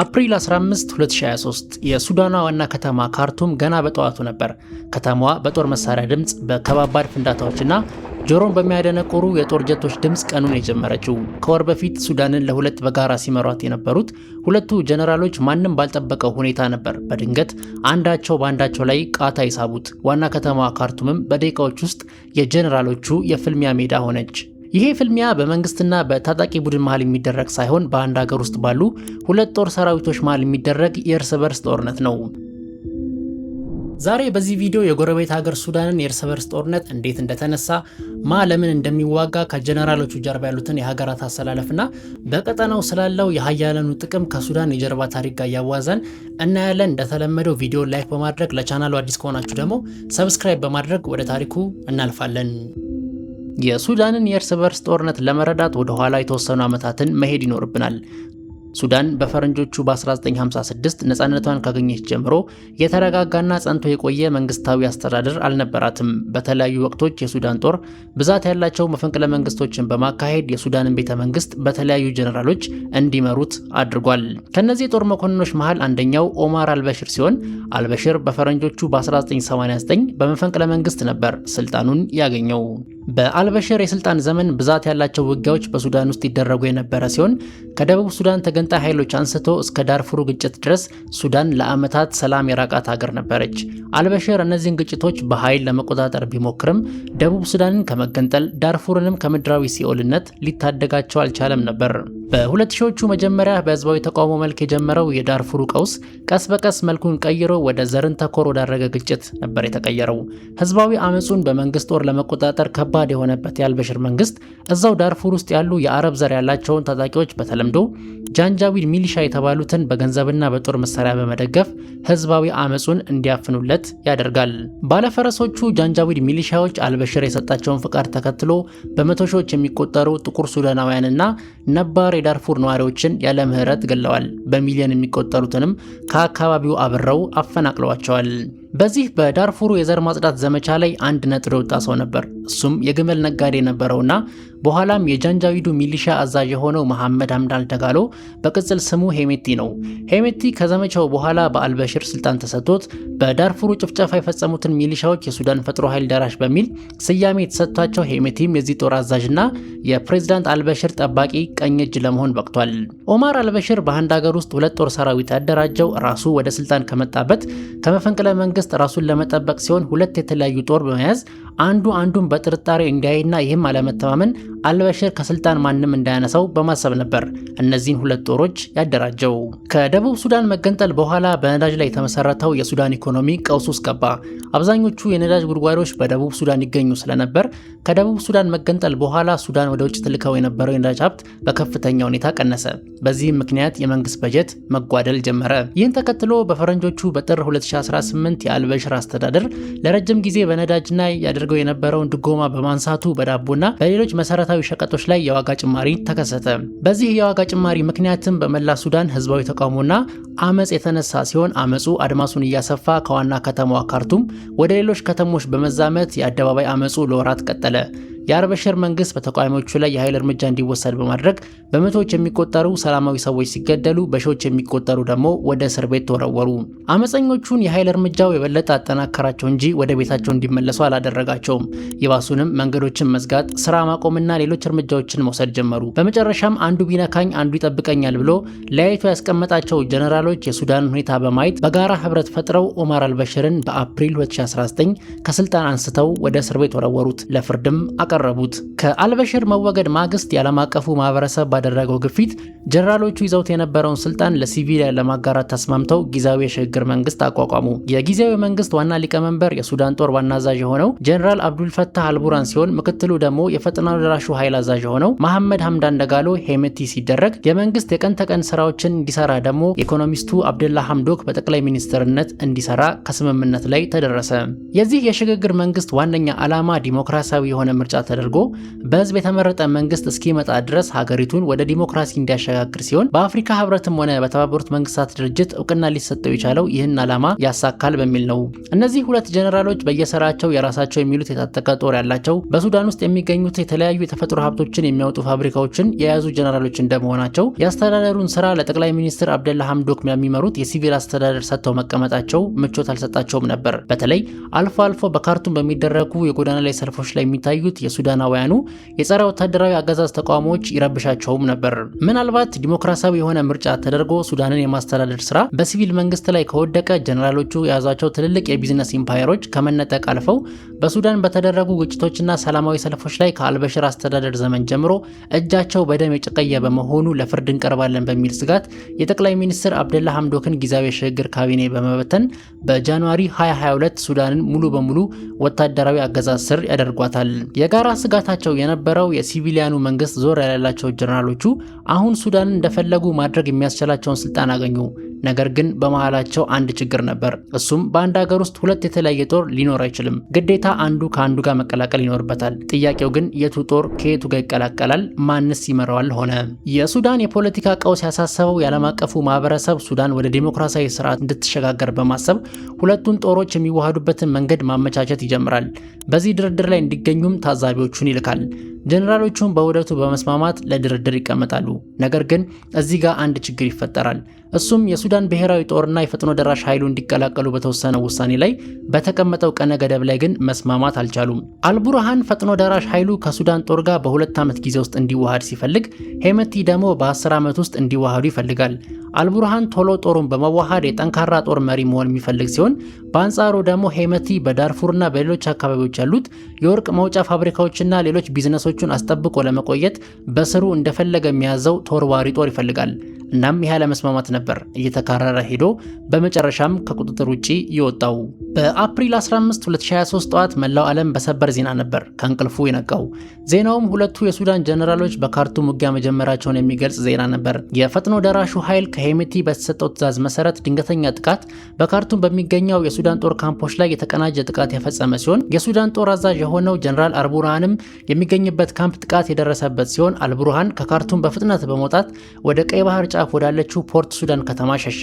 አፕሪል 15 2023 የሱዳኗ ዋና ከተማ ካርቱም ገና በጠዋቱ ነበር። ከተማዋ በጦር መሳሪያ ድምፅ፣ በከባባድ ፍንዳታዎችና ጆሮን በሚያደነቁሩ የጦር ጀቶች ድምፅ ቀኑን የጀመረችው። ከወር በፊት ሱዳንን ለሁለት በጋራ ሲመሯት የነበሩት ሁለቱ ጀነራሎች ማንም ባልጠበቀው ሁኔታ ነበር በድንገት አንዳቸው በአንዳቸው ላይ ቃታ ይሳቡት። ዋና ከተማዋ ካርቱምም በደቂቃዎች ውስጥ የጀነራሎቹ የፍልሚያ ሜዳ ሆነች። ይሄ ፍልሚያ በመንግስትና በታጣቂ ቡድን መሃል የሚደረግ ሳይሆን በአንድ ሀገር ውስጥ ባሉ ሁለት ጦር ሰራዊቶች መሃል የሚደረግ የእርስ በርስ ጦርነት ነው። ዛሬ በዚህ ቪዲዮ የጎረቤት ሀገር ሱዳንን የእርስ በርስ ጦርነት እንዴት እንደተነሳ፣ ለምን እንደሚዋጋ፣ ከጀነራሎቹ ጀርባ ያሉትን የሀገራት አሰላለፍና በቀጠናው ስላለው የሀያላኑ ጥቅም ከሱዳን የጀርባ ታሪክ ጋር ያዋዛን እናያለን። እንደተለመደው ቪዲዮ ላይክ በማድረግ ለቻናሉ አዲስ ከሆናችሁ ደግሞ ሰብስክራይብ በማድረግ ወደ ታሪኩ እናልፋለን። የሱዳንን የእርስ በርስ ጦርነት ለመረዳት ወደ ኋላ የተወሰኑ ዓመታትን መሄድ ይኖርብናል። ሱዳን በፈረንጆቹ በ1956 ነፃነቷን ካገኘች ጀምሮ የተረጋጋና ጸንቶ የቆየ መንግስታዊ አስተዳደር አልነበራትም። በተለያዩ ወቅቶች የሱዳን ጦር ብዛት ያላቸው መፈንቅለ መንግስቶችን በማካሄድ የሱዳንን ቤተ መንግስት በተለያዩ ጀነራሎች እንዲመሩት አድርጓል። ከነዚህ የጦር መኮንኖች መሃል አንደኛው ኦማር አልበሽር ሲሆን አልበሽር በፈረንጆቹ በ1989 በመፈንቅለ መንግስት ነበር ስልጣኑን ያገኘው። በአልበሽር የስልጣን ዘመን ብዛት ያላቸው ውጊያዎች በሱዳን ውስጥ ይደረጉ የነበረ ሲሆን ከደቡብ ሱዳን ተገንጣይ ኃይሎች አንስቶ እስከ ዳርፉሩ ግጭት ድረስ ሱዳን ለዓመታት ሰላም የራቃት ሀገር ነበረች። አልበሽር እነዚህን ግጭቶች በኃይል ለመቆጣጠር ቢሞክርም ደቡብ ሱዳንን ከመገንጠል ዳርፉርንም ከምድራዊ ሲኦልነት ሊታደጋቸው አልቻለም ነበር። በ2000ዎቹ መጀመሪያ በህዝባዊ ተቃውሞ መልክ የጀመረው የዳርፉሩ ቀውስ ቀስ በቀስ መልኩን ቀይሮ ወደ ዘርን ተኮር ወዳረገ ግጭት ነበር የተቀየረው። ህዝባዊ አመጹን በመንግስት ጦር ለመቆጣጠር ከባድ የሆነበት የአልበሽር መንግስት እዛው ዳርፉር ውስጥ ያሉ የአረብ ዘር ያላቸውን ታጣቂዎች በተለምዶ ጃንጃዊድ ሚሊሻ የተባሉትን በገንዘብና በጦር መሳሪያ በመደገፍ ህዝባዊ አመጹን እንዲያፍኑለት ያደርጋል። ባለፈረሶቹ ጃንጃዊድ ሚሊሻዎች አልበሽር የሰጣቸውን ፍቃድ ተከትሎ በመቶ ሺዎች የሚቆጠሩ ጥቁር ሱዳናውያንና ነባር የዳርፉር ነዋሪዎችን ያለ ምህረት ገለዋል። በሚሊዮን የሚቆጠሩትንም ከአካባቢው አብረው አፈናቅለዋቸዋል። በዚህ በዳርፉሩ የዘር ማጽዳት ዘመቻ ላይ አንድ ነጥብ የወጣ ሰው ነበር። እሱም የግመል ነጋዴ ነበረውና በኋላም የጃንጃዊዱ ሚሊሻ አዛዥ የሆነው መሐመድ ሐምዳን ደጋሎ በቅጽል ስሙ ሄሜቲ ነው። ሄሜቲ ከዘመቻው በኋላ በአልበሽር ስልጣን ተሰጥቶት በዳርፉሩ ጭፍጨፋ የፈጸሙትን ሚሊሻዎች የሱዳን ፈጥኖ ኃይል ደራሽ በሚል ስያሜ የተሰጥቷቸው ሄሜቲም የዚህ ጦር አዛዥና የፕሬዝዳንት አልበሽር ጠባቂ ቀኝ እጅ ለመሆን በቅቷል። ኦማር አልበሽር በአንድ ሀገር ውስጥ ሁለት ጦር ሰራዊት ያደራጀው ራሱ ወደ ስልጣን ከመጣበት ከመፈንቅለ መንግስት ራሱን ለመጠበቅ ሲሆን ሁለት የተለያዩ ጦር በመያዝ አንዱን በጥርጣሬ እንዲያይና ይህም አለመተማመን አልበሽር ከስልጣን ማንም እንዳያነሳው በማሰብ ነበር እነዚህን ሁለት ጦሮች ያደራጀው። ከደቡብ ሱዳን መገንጠል በኋላ በነዳጅ ላይ የተመሰረተው የሱዳን ኢኮኖሚ ቀውስ ውስጥ ገባ። አብዛኞቹ የነዳጅ ጉድጓዶች በደቡብ ሱዳን ይገኙ ስለነበር ከደቡብ ሱዳን መገንጠል በኋላ ሱዳን ወደ ውጭ ትልከው የነበረው የነዳጅ ሀብት በከፍተኛ ሁኔታ ቀነሰ። በዚህም ምክንያት የመንግስት በጀት መጓደል ጀመረ። ይህን ተከትሎ በፈረንጆቹ በጥር 2018 የአልበሽር አስተዳደር ለረጅም ጊዜ በነዳጅና ያደርገው የነበረውን ድጎማ በማንሳቱ በዳቦና በሌሎች መሰረታዊ ሸቀጦች ላይ የዋጋ ጭማሪ ተከሰተ። በዚህ የዋጋ ጭማሪ ምክንያትም በመላ ሱዳን ህዝባዊ ተቃውሞና አመጽ የተነሳ ሲሆን አመጹ አድማሱን እያሰፋ ከዋና ከተማዋ ካርቱም ወደ ሌሎች ከተሞች በመዛመት የአደባባይ አመጹ ለወራት ቀጠለ። የአልበሽር መንግስት በተቃዋሚዎቹ ላይ የኃይል እርምጃ እንዲወሰድ በማድረግ በመቶዎች የሚቆጠሩ ሰላማዊ ሰዎች ሲገደሉ በሺዎች የሚቆጠሩ ደግሞ ወደ እስር ቤት ተወረወሩ። አመፀኞቹን የኃይል እርምጃው የበለጠ አጠናከራቸው እንጂ ወደ ቤታቸው እንዲመለሱ አላደረጋቸውም። ይባሱንም መንገዶችን መዝጋት፣ ስራ ማቆምና ሌሎች እርምጃዎችን መውሰድ ጀመሩ። በመጨረሻም አንዱ ቢነካኝ አንዱ ይጠብቀኛል ብሎ ለያይቶ ያስቀመጣቸው ጀነራሎች የሱዳንን ሁኔታ በማየት በጋራ ህብረት ፈጥረው ኦማር አልበሽርን በአፕሪል 2019 ከስልጣን አንስተው ወደ እስር ቤት ወረወሩት፣ ለፍርድም አቀረቡት። ከአልበሽር መወገድ ማግስት የዓለም አቀፉ ማህበረሰብ ባደረገው ግፊት ጀነራሎቹ ይዘውት የነበረውን ስልጣን ለሲቪሊያን ለማጋራት ተስማምተው ጊዜያዊ የሽግግር መንግስት አቋቋሙ። የጊዜያዊ መንግስት ዋና ሊቀመንበር የሱዳን ጦር ዋና አዛዥ የሆነው ጀነራል አብዱል ፈታህ አልቡራን ሲሆን ምክትሉ ደግሞ የፈጥኖ ደራሹ ኃይል አዛዥ የሆነው መሐመድ ሐምዳን ደጋሎ ሄሜቲ ሲደረግ የመንግስት የቀን ተቀን ስራዎችን እንዲሰራ ደግሞ ኢኮኖሚስቱ አብደላ ሐምዶክ በጠቅላይ ሚኒስትርነት እንዲሰራ ከስምምነት ላይ ተደረሰ። የዚህ የሽግግር መንግስት ዋነኛ ዓላማ ዲሞክራሲያዊ የሆነ ምርጫ ተደርጎ በህዝብ የተመረጠ መንግስት እስኪመጣ ድረስ ሀገሪቱን ወደ ዲሞክራሲ እንዲያሸጋግር ሲሆን በአፍሪካ ህብረትም ሆነ በተባበሩት መንግስታት ድርጅት እውቅና ሊሰጠው የቻለው ይህን ዓላማ ያሳካል በሚል ነው። እነዚህ ሁለት ጀነራሎች በየሰራቸው የራሳቸው የሚሉት የታጠቀ ጦር ያላቸው በሱዳን ውስጥ የሚገኙት የተለያዩ የተፈጥሮ ሀብቶችን የሚያወጡ ፋብሪካዎችን የያዙ ጀነራሎች እንደመሆናቸው የአስተዳደሩን ስራ ለጠቅላይ ሚኒስትር አብደላ ሐምዶክ የሚመሩት የሲቪል አስተዳደር ሰጥተው መቀመጣቸው ምቾት አልሰጣቸውም ነበር። በተለይ አልፎ አልፎ በካርቱም በሚደረጉ የጎዳና ላይ ሰልፎች ላይ የሚታዩት የሱዳናውያኑ የጸረ ወታደራዊ አገዛዝ ተቃውሞዎች ይረብሻቸውም ነበር። ምናልባት ዲሞክራሲያዊ የሆነ ምርጫ ተደርጎ ሱዳንን የማስተዳደር ስራ በሲቪል መንግስት ላይ ከወደቀ ጀነራሎቹ የያዟቸው ትልልቅ የቢዝነስ ኢምፓየሮች ከመነጠቅ አልፈው በሱዳን በተደረጉ ግጭቶችና ሰላማዊ ሰልፎች ላይ ከአልበሽር አስተዳደር ዘመን ጀምሮ እጃቸው በደም የጨቀየ በመሆኑ ለፍርድ እንቀርባለን በሚል ስጋት የጠቅላይ ሚኒስትር አብደላ ሐምዶክን ጊዜያዊ የሽግግር ካቢኔ በመበተን በጃንዋሪ 2022 ሱዳንን ሙሉ በሙሉ ወታደራዊ አገዛዝ ስር ያደርጓታል። የጋራ ስጋታቸው የነበረው የሲቪሊያኑ መንግስት ዞር ያላላቸው ጀነራሎቹ አሁን ሱዳንን እንደፈለጉ ማድረግ የሚያስችላቸውን ስልጣን አገኙ። ነገር ግን በመሃላቸው አንድ ችግር ነበር። እሱም በአንድ ሀገር ውስጥ ሁለት የተለያየ ጦር ሊኖር አይችልም። ግዴታ አንዱ ከአንዱ ጋር መቀላቀል ይኖርበታል። ጥያቄው ግን የቱ ጦር ከየቱ ጋር ይቀላቀላል? ማንስ ይመራዋል ሆነ። የሱዳን የፖለቲካ ቀውስ ያሳሰበው የዓለም አቀፉ ማህበረሰብ ሱዳን ወደ ዲሞክራሲያዊ ስርዓት እንድትሸጋገር በማሰብ ሁለቱን ጦሮች የሚዋሃዱበትን መንገድ ማመቻቸት ይጀምራል። በዚህ ድርድር ላይ እንዲገኙም ታዛቢዎቹን ይልካል። ጀነራሎቹን በውህደቱ በመስማማት ለድርድር ይቀመጣሉ። ነገር ግን እዚህ ጋር አንድ ችግር ይፈጠራል። እሱም የሱዳን ብሔራዊ ጦርና የፈጥኖ ደራሽ ኃይሉ እንዲቀላቀሉ በተወሰነው ውሳኔ ላይ በተቀመጠው ቀነ ገደብ ላይ ግን መስማማት አልቻሉም። አልቡርሃን ፈጥኖ ደራሽ ኃይሉ ከሱዳን ጦር ጋር በ2 ዓመት ጊዜ ውስጥ እንዲዋሃድ ሲፈልግ፣ ሄመቲ ደግሞ በ10 ዓመት ውስጥ እንዲዋሃዱ ይፈልጋል። አልቡርሃን ቶሎ ጦሩን በመዋሃድ የጠንካራ ጦር መሪ መሆን የሚፈልግ ሲሆን፣ በአንጻሩ ደግሞ ሄመቲ በዳርፉርና በሌሎች አካባቢዎች ያሉት የወርቅ መውጫ ፋብሪካዎችና ሌሎች ቢዝነሶቹን አስጠብቆ ለመቆየት በስሩ እንደፈለገ የሚያዘው ተወርዋሪ ጦር ይፈልጋል። እናም ይህ አለመስማማት ነበር እየተካረረ ሄዶ በመጨረሻም ከቁጥጥር ውጪ የወጣው። በአፕሪል 15 2023 ጠዋት መላው ዓለም በሰበር ዜና ነበር ከእንቅልፉ የነቃው። ዜናውም ሁለቱ የሱዳን ጀነራሎች በካርቱም ውጊያ መጀመራቸውን የሚገልጽ ዜና ነበር። የፈጥኖ ደራሹ ኃይል ከሄሜቲ በተሰጠው ትዕዛዝ መሰረት ድንገተኛ ጥቃት በካርቱም በሚገኘው የሱዳን ጦር ካምፖች ላይ የተቀናጀ ጥቃት የፈጸመ ሲሆን የሱዳን ጦር አዛዥ የሆነው ጀነራል አልቡርሃንም የሚገኝበት ካምፕ ጥቃት የደረሰበት ሲሆን አልቡርሃን ከካርቱም በፍጥነት በመውጣት ወደ ቀይ ባህር ጫፍ ወዳለችው ፖርት ሱዳን ከተማ ሸሸ።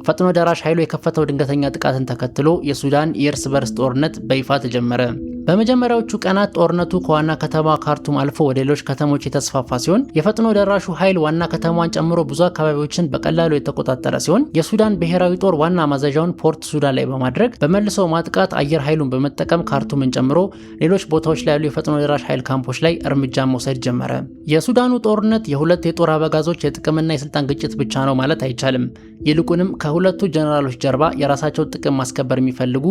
ፈጥኖ ደራሽ ኃይሉ የከፈተው ድንገተኛ ጥቃትን ተከትሎ የሱዳን የእርስ በርስ ጦርነት በይፋ ተጀመረ። በመጀመሪያዎቹ ቀናት ጦርነቱ ከዋና ከተማ ካርቱም አልፎ ወደ ሌሎች ከተሞች የተስፋፋ ሲሆን የፈጥኖ ደራሹ ኃይል ዋና ከተማዋን ጨምሮ ብዙ አካባቢዎችን በቀላሉ የተቆጣጠረ ሲሆን የሱዳን ብሔራዊ ጦር ዋና ማዘዣውን ፖርት ሱዳን ላይ በማድረግ በመልሶ ማጥቃት አየር ኃይሉን በመጠቀም ካርቱምን ጨምሮ ሌሎች ቦታዎች ላይ ያሉ የፈጥኖ ደራሽ ኃይል ካምፖች ላይ እርምጃ መውሰድ ጀመረ። የሱዳኑ ጦርነት የሁለት የጦር አበጋዞች የጥቅምና የስልጣን ግጭት ብቻ ነው ማለት አይቻልም። ይልቁንም ከሁለቱ ጀነራሎች ጀርባ የራሳቸው ጥቅም ማስከበር የሚፈልጉ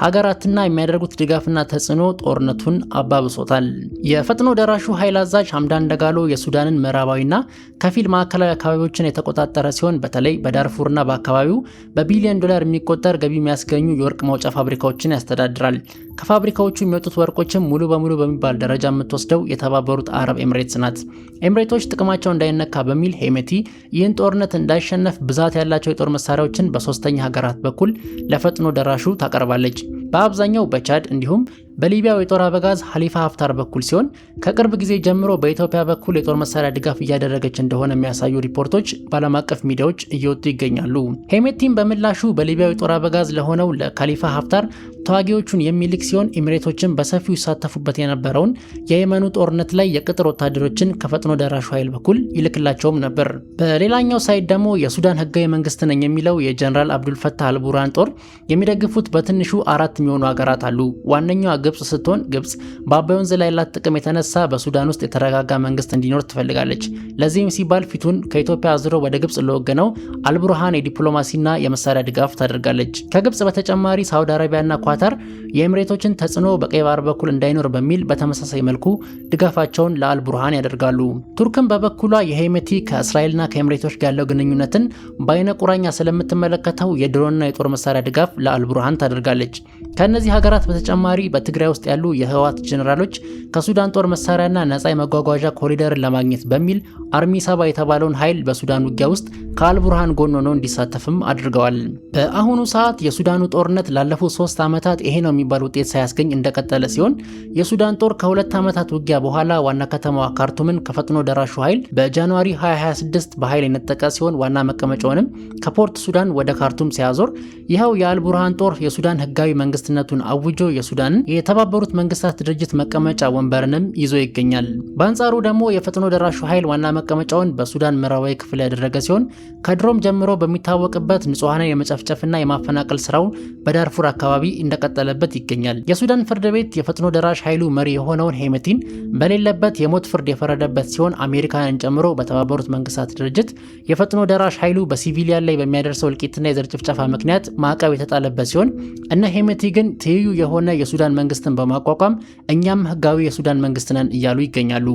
ሀገራትና የሚያደርጉት ድጋፍና ተጽዕኖ ጦርነቱን አባብሶታል። የፈጥኖ ደራሹ ኃይል አዛዥ ሐምዳን ደጋሎ የሱዳንን ምዕራባዊና ከፊል ማዕከላዊ አካባቢዎችን የተቆጣጠረ ሲሆን በተለይ በዳርፉርና በአካባቢው በቢሊዮን ዶላር የሚቆጠር ገቢ የሚያስገኙ የወርቅ ማውጫ ፋብሪካዎችን ያስተዳድራል። ከፋብሪካዎቹ የሚወጡት ወርቆችም ሙሉ በሙሉ በሚባል ደረጃ የምትወስደው የተባበሩት አረብ ኤምሬትስ ናት። ኤምሬቶች ጥቅማቸው እንዳይነካ በሚል ሄሜቲ ይህን ጦርነት እንዳይሸነፍ ብዛት ያላቸው የጦር መሳሪያዎችን በሶስተኛ ሀገራት በኩል ለፈጥኖ ደራሹ ታቀርባለች። በአብዛኛው በቻድ እንዲሁም በሊቢያው የጦር አበጋዝ ሐሊፋ ሀፍታር በኩል ሲሆን ከቅርብ ጊዜ ጀምሮ በኢትዮጵያ በኩል የጦር መሳሪያ ድጋፍ እያደረገች እንደሆነ የሚያሳዩ ሪፖርቶች በዓለም አቀፍ ሚዲያዎች እየወጡ ይገኛሉ። ሄሜቲም በምላሹ በሊቢያው የጦር አበጋዝ ለሆነው ለካሊፋ ሀፍታር ተዋጊዎቹን የሚልክ ሲሆን ኤሚሬቶችን በሰፊው ይሳተፉበት የነበረውን የየመኑ ጦርነት ላይ የቅጥር ወታደሮችን ከፈጥኖ ደራሹ ኃይል በኩል ይልክላቸውም ነበር። በሌላኛው ሳይድ ደግሞ የሱዳን ህጋዊ መንግስት ነኝ የሚለው የጀነራል አብዱልፈታህ አልቡርሃን ጦር የሚደግፉት በትንሹ 4 የሚሆኑ ሀገራት አሉ። ዋነኛዋ ግብጽ ስትሆን ግብጽ በአባይ ወንዝ ላይ ያላት ጥቅም የተነሳ በሱዳን ውስጥ የተረጋጋ መንግስት እንዲኖር ትፈልጋለች። ለዚህም ሲባል ፊቱን ከኢትዮጵያ አዝሮ ወደ ግብጽ ለወገነው አልቡርሃን የዲፕሎማሲና የመሳሪያ ድጋፍ ታደርጋለች። ከግብጽ በተጨማሪ ሳውዲ አረቢያና ኳታር የኤሚሬቶችን ተጽዕኖ በቀይ ባህር በኩል እንዳይኖር በሚል በተመሳሳይ መልኩ ድጋፋቸውን ለአልቡርሃን ያደርጋሉ። ቱርክም በበኩሏ የሄሜቲ ከእስራኤልና ከኤሚሬቶች ጋር ያለው ግንኙነትን በአይነ ቁራኛ ስለምትመለከተው የድሮንና የጦር መሳሪያ ድጋፍ ለአልቡርሃን ታደርጋለች። ከነዚህ ሀገራት በተጨማሪ በትግራይ ውስጥ ያሉ የህወሓት ጀነራሎች ከሱዳን ጦር መሳሪያና ነፃ የመጓጓዣ ኮሪደርን ለማግኘት በሚል አርሚ 7 የተባለውን ኃይል በሱዳን ውጊያ ውስጥ ከአልቡርሃን ጎን ሆነው እንዲሳተፍም አድርገዋል። በአሁኑ ሰዓት የሱዳኑ ጦርነት ላለፉት 3 ዓመታት ይሄ ነው የሚባል ውጤት ሳያስገኝ እንደቀጠለ ሲሆን የሱዳን ጦር ከ2 ዓመታት ውጊያ በኋላ ዋና ከተማዋ ካርቱምን ከፈጥኖ ደራሹ ኃይል በጃንዋሪ 2026 በኃይል የነጠቀ ሲሆን ዋና መቀመጫውንም ከፖርት ሱዳን ወደ ካርቱም ሲያዞር ይኸው የአልቡርሃን ጦር የሱዳን ህጋዊ መንግስትነቱን አውጆ የሱዳንን የተባበሩት መንግስታት ድርጅት መቀመጫ ወንበርንም ይዞ ይገኛል። በአንጻሩ ደግሞ የፈጥኖ ደራሹ ኃይል ዋና መቀመጫውን በሱዳን ምዕራባዊ ክፍል ያደረገ ሲሆን ከድሮም ጀምሮ በሚታወቅበት ንጹሃንን የመጨፍጨፍና የማፈናቀል ስራው በዳርፉር አካባቢ እንደቀጠለበት ይገኛል። የሱዳን ፍርድ ቤት የፈጥኖ ደራሽ ኃይሉ መሪ የሆነውን ሄሜቲን በሌለበት የሞት ፍርድ የፈረደበት ሲሆን አሜሪካንን ጨምሮ በተባበሩት መንግስታት ድርጅት የፈጥኖ ደራሽ ኃይሉ በሲቪሊያን ላይ በሚያደርሰው እልቂትና የዘር ጭፍጨፋ ምክንያት ማዕቀብ የተጣለበት ሲሆን እነ ሄሜቲ ግን ትይዩ የሆነ የሱዳን መንግስትን በማቋቋም እኛም ህጋዊ የሱዳን መንግስት ነን እያሉ ይገኛሉ።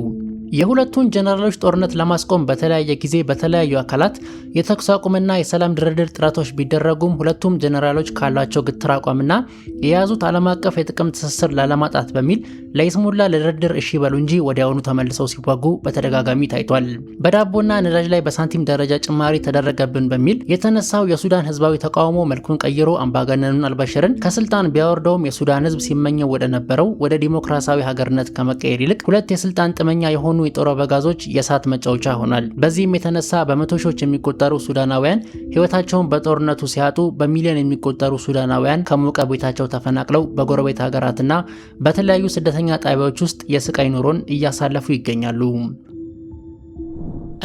የሁለቱን ጀነራሎች ጦርነት ለማስቆም በተለያየ ጊዜ በተለያዩ አካላት የተኩስ አቁምና የሰላም ድርድር ጥረቶች ቢደረጉም ሁለቱም ጀነራሎች ካላቸው ግትር አቋምና የያዙት ዓለም አቀፍ የጥቅም ትስስር ላለማጣት በሚል ለይስሙላ ለድርድር እሺ በሉ እንጂ ወዲያውኑ ተመልሰው ሲዋጉ በተደጋጋሚ ታይቷል። በዳቦና ነዳጅ ላይ በሳንቲም ደረጃ ጭማሪ ተደረገብን በሚል የተነሳው የሱዳን ህዝባዊ ተቃውሞ መልኩን ቀይሮ አምባገነኑን አልበሽርን ከስልጣን ቢያወርደውም የሱዳን ህዝብ ሲመኘው ወደ ነበረው ወደ ዲሞክራሲያዊ ሀገርነት ከመቀየር ይልቅ ሁለት የስልጣን ጥመኛ የሆኑ የጦር አበጋዞች የእሳት መጫወቻ ሆኗል። በዚህም የተነሳ በመቶ ሺዎች የሚቆጠሩ ሱዳናውያን ህይወታቸውን በጦርነቱ ሲያጡ በሚሊዮን የሚቆጠሩ ሱዳናውያን ከሞቀ ቤታቸው ተፈናቅለው በጎረቤት ሀገራትና በተለያዩ ስደተኛ ጣቢያዎች ውስጥ የስቃይ ኑሮን እያሳለፉ ይገኛሉ።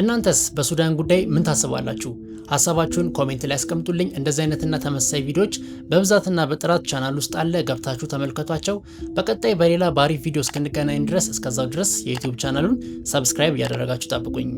እናንተስ በሱዳን ጉዳይ ምን ታስባላችሁ? ሀሳባችሁን ኮሜንት ላይ አስቀምጡልኝ። እንደዚህ አይነትና ተመሳሳይ ቪዲዮዎች በብዛትና በጥራት ቻናል ውስጥ አለ፣ ገብታችሁ ተመልከቷቸው። በቀጣይ በሌላ ባሪፍ ቪዲዮ እስክንገናኝ ድረስ እስከዛው ድረስ የዩቲዩብ ቻናሉን ሰብስክራይብ እያደረጋችሁ ጠብቁኝ።